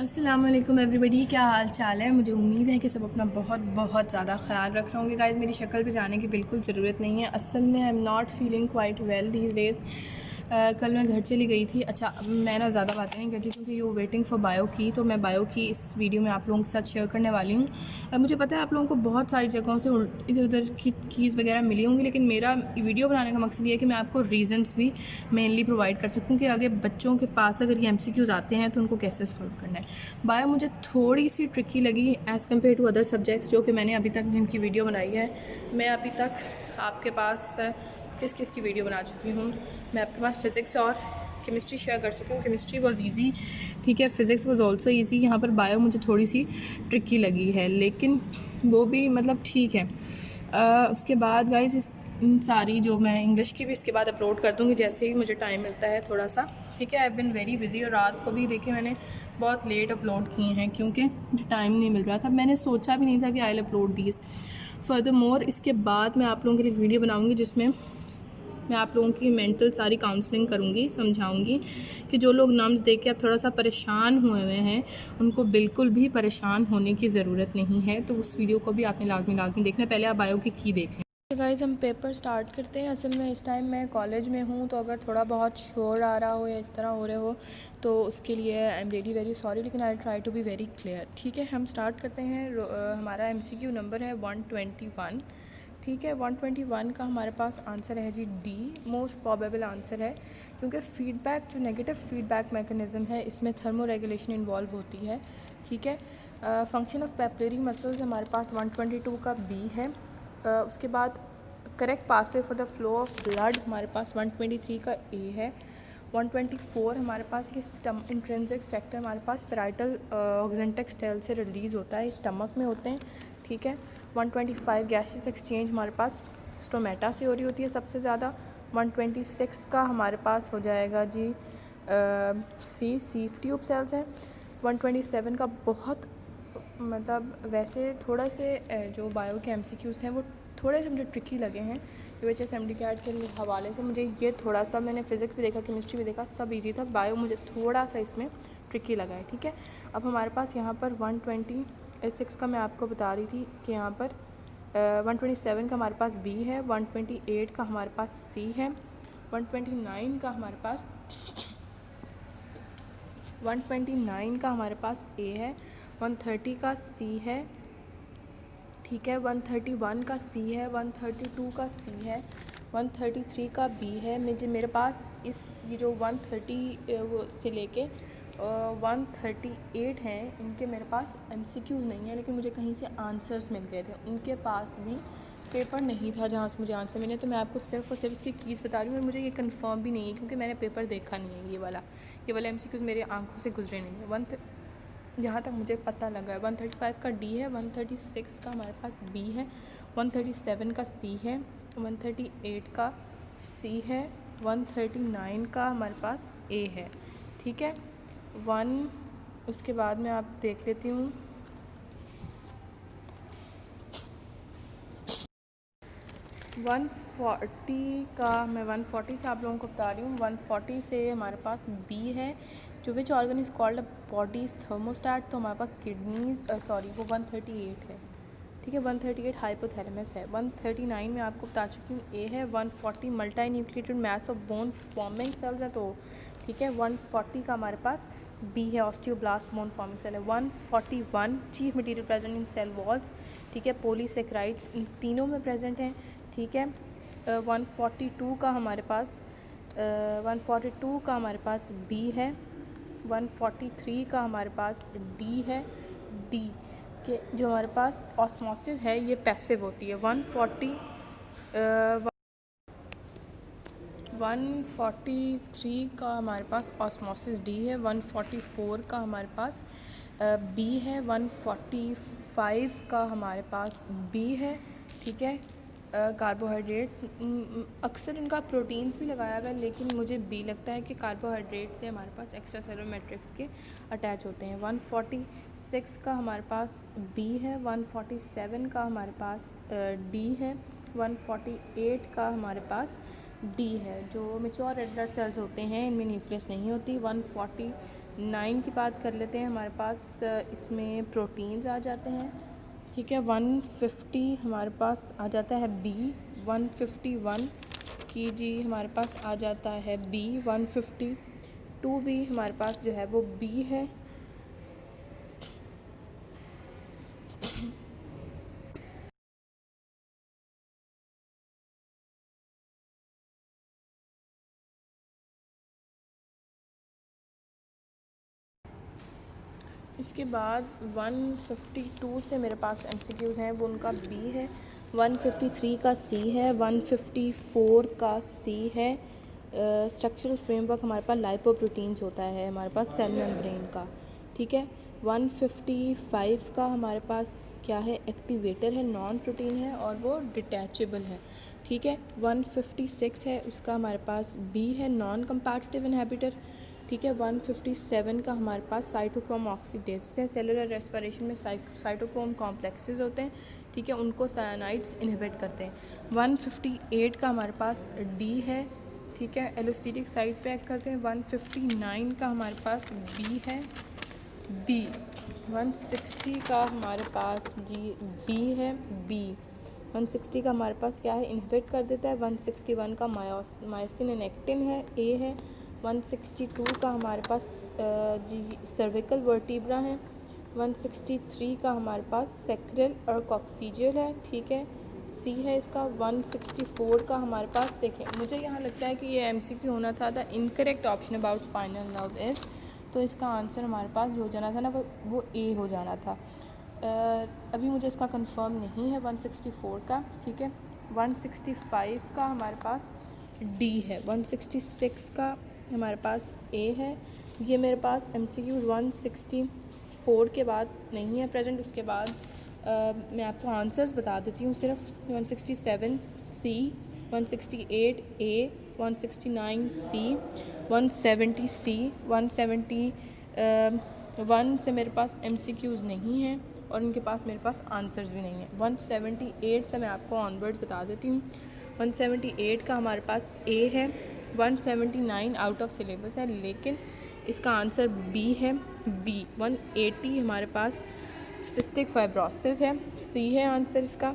अस्सलाम वालेकुम एवरीबॉडी, क्या हाल चाल है। मुझे उम्मीद है कि सब अपना बहुत बहुत ज़्यादा ख्याल रख रहे होंगे। गाइज़, मेरी शक्ल पे जाने की बिल्कुल ज़रूरत नहीं है। असल में I am not feeling quite well these days. कल मैं घर चली गई थी। अच्छा, मैं ना ज़्यादा बातें नहीं करती क्योंकि यू वेटिंग फॉर बायो की, तो मैं बायो की इस वीडियो में आप लोगों के साथ शेयर करने वाली हूँ। मुझे पता है आप लोगों को बहुत सारी जगहों से इधर उधर की कीज़ वगैरह मिली होंगी, लेकिन मेरा वीडियो बनाने का मकसद ये है कि मैं आपको रीज़न्स भी मेनली प्रोवाइड कर सकूँ कि आगे बच्चों के पास अगर ये MCQs आते हैं तो उनको कैसे सॉल्व करना है। बायो मुझे थोड़ी सी ट्रिकी लगी as compared to other subjects जो कि मैंने अभी तक जिनकी वीडियो बनाई है। मैं अभी तक आपके पास किस किस की वीडियो बना चुकी हूँ। मैं आपके पास फ़िज़िक्स और केमिस्ट्री शेयर कर चुकी हूँ। केमिस्ट्री वॉज ईजी, ठीक है। Physics was also easy. यहाँ पर बायो मुझे थोड़ी सी ट्रिकी लगी है, लेकिन वो भी मतलब ठीक है। उसके बाद गाइज सारी जो मैं इंग्लिश की भी इसके बाद अपलोड कर दूँगी जैसे ही मुझे टाइम मिलता है थोड़ा सा, ठीक है। आई बिन वेरी बिज़ी, और रात को भी देखिए मैंने बहुत लेट अपलोड किए हैं क्योंकि मुझे टाइम नहीं मिल रहा था। मैंने सोचा भी नहीं था कि I will upload these. Furthermore इसके बाद मैं आप लोगों के लिए वीडियो बनाऊंगी जिसमें मैं आप लोगों की मेंटल सारी काउंसलिंग करूंगी, समझाऊंगी कि जो लोग नम्स देख के अब थोड़ा सा परेशान हुए हुए हैं उनको बिल्कुल भी परेशान होने की ज़रूरत नहीं है। तो उस वीडियो को भी आपने लाजमी देखना है। पहले आप बायो की देख लें। तो गाइज़, हम पेपर स्टार्ट करते हैं। असल में इस टाइम मैं कॉलेज में हूँ, तो अगर थोड़ा बहुत शोर आ रहा हो या इस तरह हो रहे हो तो उसके लिए I am really very sorry, लेकिन I try to be very clear, ठीक है। हम स्टार्ट करते हैं। हमारा MCQ नंबर है 121, ठीक है। 121 का हमारे पास आंसर है G D, most probable answer है, क्योंकि फ़ीडबैक जो नेगेटिव फीडबैक मैकेनिज़्म है इसमें थर्मो रेगुलेशन इन्वॉल्व होती है, ठीक है। फंक्शन ऑफ पेपिलरी मसल्स हमारे पास 122 का बी है। उसके बाद correct pathway for the flow of blood हमारे पास 123 का ए है। 124 हमारे पास ये इंट्रिंसिक फैक्टर हमारे पास पैराइटल ऑक्जेंटिक सेल से रिलीज़ होता है, स्टमक में होते हैं, ठीक है। 125 गैसेस एक्सचेंज हमारे पास स्टोमेटा से हो रही होती है सबसे ज़्यादा। 126 का हमारे पास हो जाएगा जी सीफ ट्यूब सेल्स हैं। 127 का बहुत मतलब वैसे थोड़ा से जो बायो के MCQs हैं वो थोड़े से मुझे ट्रिकी लगे हैं। UHS MD कैट के हवाले से मुझे ये थोड़ा सा, मैंने फ़िज़िक्स भी देखा, केमिस्ट्री भी देखा, सब इजी था। बायो मुझे थोड़ा सा इसमें ट्रिकी लगा है, ठीक है। अब हमारे पास यहाँ पर 126 का मैं आपको बता रही थी कि यहाँ पर 127 का हमारे पास बी है, 128 का हमारे पास सी है, 129 का हमारे पास 129 का हमारे पास ए है, 130 का सी है, ठीक है। 131 का सी है, 132 का सी है, 133 का बी है। मेरे पास ये जो 130 से लेके 138 हैं, इनके मेरे पास MCQs नहीं है, लेकिन मुझे कहीं से आंसर्स मिल गए थे। उनके पास भी पेपर नहीं था जहाँ से मुझे आंसर मिले, तो मैं आपको सिर्फ और सिर्फ इसकी कीज़ बता रही हूँ। और मुझे ये कंफर्म भी नहीं है क्योंकि मैंने पेपर देखा नहीं है। ये वाला MCQs मेरे आंखों से गुजरे नहीं है। जहाँ तक मुझे पता लगा है 135 का डी है, 136 का हमारे पास बी है, 137 का सी है, 138 का सी है, 139 का हमारे पास ए है, ठीक है। उसके बाद में आप देख लेती हूँ 140 का, मैं 140 से आप लोगों को बता रही हूँ। 140 से हमारे पास बी है, जो which organ is called bodies thermostat, तो हमारे पास किडनीज वो 138 है, ठीक है। 138 हाइपोथैलेमस है। 139 में आपको बता चुकी हूँ ए है। 140 multinucleated mass of bone forming cells है, तो ठीक है। 140 का हमारे पास बी है, ऑस्टियोब्लास्ट बोन फॉर्मिंग सेल है। 141 chief material present in cell walls, ठीक है। पॉलीसेकेराइड्स इन तीनों में प्रेजेंट हैं, ठीक है। 142 का हमारे पास 142 का हमारे पास बी है। 143 का हमारे पास डी है। डी के जो हमारे पास ऑस्मोसिस है ये पैसिव होती है। 143 का हमारे पास ऑस्मोसिस डी है। 144 का हमारे पास बी है। 145 का हमारे पास बी है, ठीक है। कार्बोहाइड्रेट्स अक्सर इनका प्रोटीन्स भी लगाया गया, लेकिन मुझे बी लगता है कि कार्बोहाइड्रेट से हमारे पास एक्स्ट्रा सेलुलर मैट्रिक्स के अटैच होते हैं। 146 का हमारे पास बी है। 147 का हमारे पास डी है। 148 का हमारे पास डी है। जो मेच्योर रेड ब्लड सेल्स होते हैं इनमें न्यूक्लियस नहीं होती। 149 की बात कर लेते हैं, हमारे पास इसमें प्रोटीन्स आ जाते हैं, ठीक है। 150 हमारे पास आ जाता है बी। 151 की जी हमारे पास आ जाता है बी। 152 भी हमारे पास जो है वो बी है। इसके बाद 152 से मेरे पास एमसीक्यूज़ हैं, वो उनका बी है। 153 का सी है। 154 का सी है। स्ट्रक्चरल फ्रेमवर्क हमारे पास लाइपोप्रोटीन्स होता है हमारे पास सेल मेम्ब्रेन का, ठीक है। 155 का हमारे पास क्या है, एक्टिवेटर है, नॉन प्रोटीन है और वो डिटैचेबल है, ठीक है। 156 है, उसका हमारे पास बी है, नॉन कंपैटिटिव इनहिबिटर, ठीक है। 157 का हमारे पास साइटोक्रोम ऑक्सीडेज है। सेलुलर रेस्पिरेशन में साइटोक्रोम कॉम्प्लेक्सेस होते हैं, ठीक है, उनको साइनाइड्स इनहिबिट करते हैं। 158 का हमारे पास डी है, ठीक है, एलोस्टेटिक साइट पे एक्ट करते हैं। 159 का हमारे पास बी है, बी। 160 का हमारे पास जी बी है, बी। 160 का हमारे पास क्या है, इनहिबिट कर देता है। 161 का मायोसिन एंड एक्टिन है, ए है। 162 का हमारे पास जी सर्विकल वर्टिब्रा है। 163 का हमारे पास सेक्रल और कॉक्सीजियल है, ठीक है, सी है इसका। 164 का हमारे पास, देखें मुझे यहाँ लगता है कि ये एमसीक्यू होना था। The incorrect option about spinal nerve is, तो इसका आंसर हमारे पास जो हो जाना था ना वो ए हो जाना था। अभी मुझे इसका कंफर्म नहीं है 164 का, ठीक है। 165 का हमारे पास डी है। 166 का हमारे पास ए है। ये मेरे पास MCQs 164 के बाद नहीं है प्रेजेंट। उसके बाद मैं आपको आंसर्स बता देती हूँ सिर्फ। 167 सी, 168 ए, 169 सी, 170 सी, 171 से मेरे पास MCQs नहीं हैं और उनके पास मेरे पास आंसर्स भी नहीं हैं। 178 से मैं आपको ऑनवर्ड्स बता देती हूँ। 178 का हमारे पास ए है। 179 आउट ऑफ सिलेबस है, लेकिन इसका आंसर बी है, बी। 180 हमारे पास सिस्टिक फाइब्रोसिस है, सी है आंसर इसका।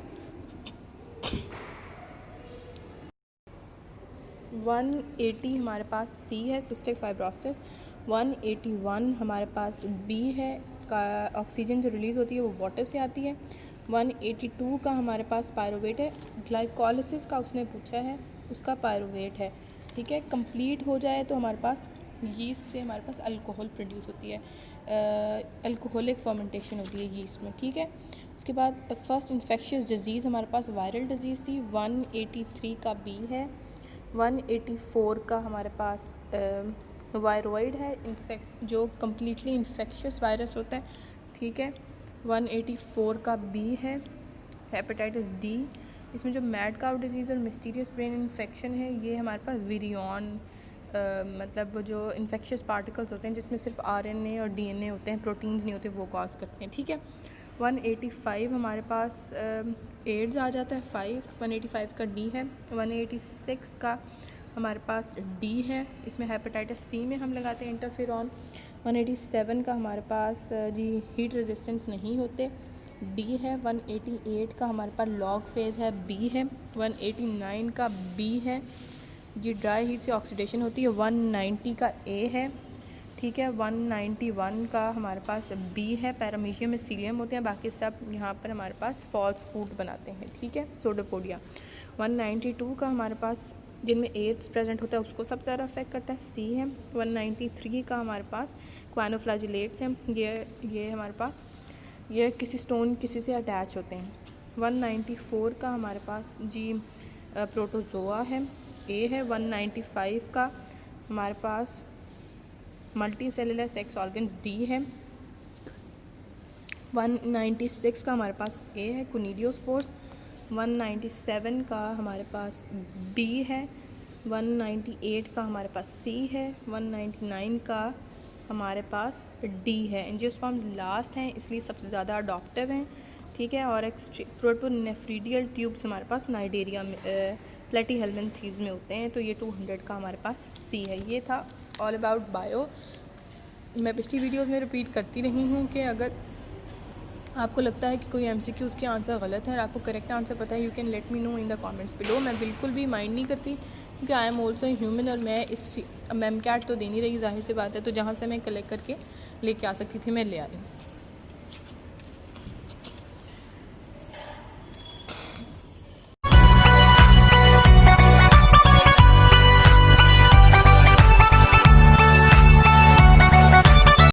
180 हमारे पास सी है, सिस्टिक फाइब्रोसिस। 181 हमारे पास बी है, का ऑक्सीजन जो रिलीज़ होती है वो वाटर से आती है। 182 का हमारे पास पायरोवेट है, ग्लाइकोलिसिस का उसने पूछा है, उसका पायरोवेट है, ठीक है। कंप्लीट हो जाए तो हमारे पास यीस्ट से हमारे पास अल्कोहल प्रोड्यूस होती है, अल्कोहलिक फर्मेंटेशन होती है यीस्ट में, ठीक है। उसके बाद फर्स्ट इन्फेक्शियस डिजीज़ हमारे पास वायरल डिजीज़ थी। 183 का बी है। 184 का हमारे पास वायरॉइड है, जो कम्प्लीटली इन्फेक्शियस वायरस होता है, ठीक है। 184 का बी है, हेपेटाइटिस डी। इसमें जो मैड काउ डिजीज़ और मिस्टीरियस ब्रेन इन्फेक्शन है, ये हमारे पास विरियन, मतलब वो जो इन्फेक्शियस पार्टिकल्स होते हैं जिसमें सिर्फ RNA और DNA होते हैं, प्रोटीन्स नहीं होते, वो कॉज करते हैं, ठीक है। 185 हमारे पास एड्स आ जाता है, 5। 185 का डी है। 186 का हमारे पास डी है, इसमें हेपेटाइटिस सी में हम लगाते हैं इंटरफेरॉन। 187 का हमारे पास जी हीट रेजिस्टेंस नहीं होते, डी है। 188 का हमारे पास लॉग फेज़ है, बी है। 189 का बी है जी, ड्राई हीट से ऑक्सीडेशन होती है। 190 का ए है, ठीक है। 191 का हमारे पास बी है, पैरामीशियम में सीलियम होते हैं, बाकी सब यहाँ पर हमारे पास फॉल्स फूड बनाते हैं, ठीक है, सोडोपोडिया। 192 का हमारे पास जिनमें एड्स प्रेजेंट होता है उसको सबसे ज़्यादा अफेक्ट करता है, सी है। 193 का हमारे पास क्वानोफ्लैजिलेट्स हैं, ये हमारे पास ये किसी स्टोन किसी से अटैच होते हैं। 194 का हमारे पास जी प्रोटोजोआ है, ए है। 195 का हमारे पास multicellular sex organs, D है। 196 का हमारे पास ए है, कुनीडियोस्पोर्स। 197 का हमारे पास बी है। 198 का हमारे पास सी है। 199 का हमारे पास डी है। एंजियोस्पर्म्स लास्ट हैं इसलिए सबसे ज़्यादा अडॉप्टिव हैं, ठीक है। और प्रोटोनेफ्रीडियल ट्यूब्स हमारे पास नाइडेरिया में प्लेटीहेल्मिन्थीज़ में होते हैं, तो ये 200 का हमारे पास सी है। ये था ऑल अबाउट बायो। मैं पिछली वीडियोस में रिपीट करती रही हूँ कि अगर आपको लगता है कि कोई MCQ उसके आंसर गलत है और आपको करेक्ट आंसर पता है, you can let me know in the comments below. मैं बिल्कुल भी माइंड नहीं करती क्योंकि आई एम ऑल्सो ह्यूमन, और मैं इस मैम कैट तो दे नहीं रही, जाहिर सी बात है, तो जहाँ से मैं कलेक्ट करके लेके आ सकती थी मैं ले आ रही हूँ।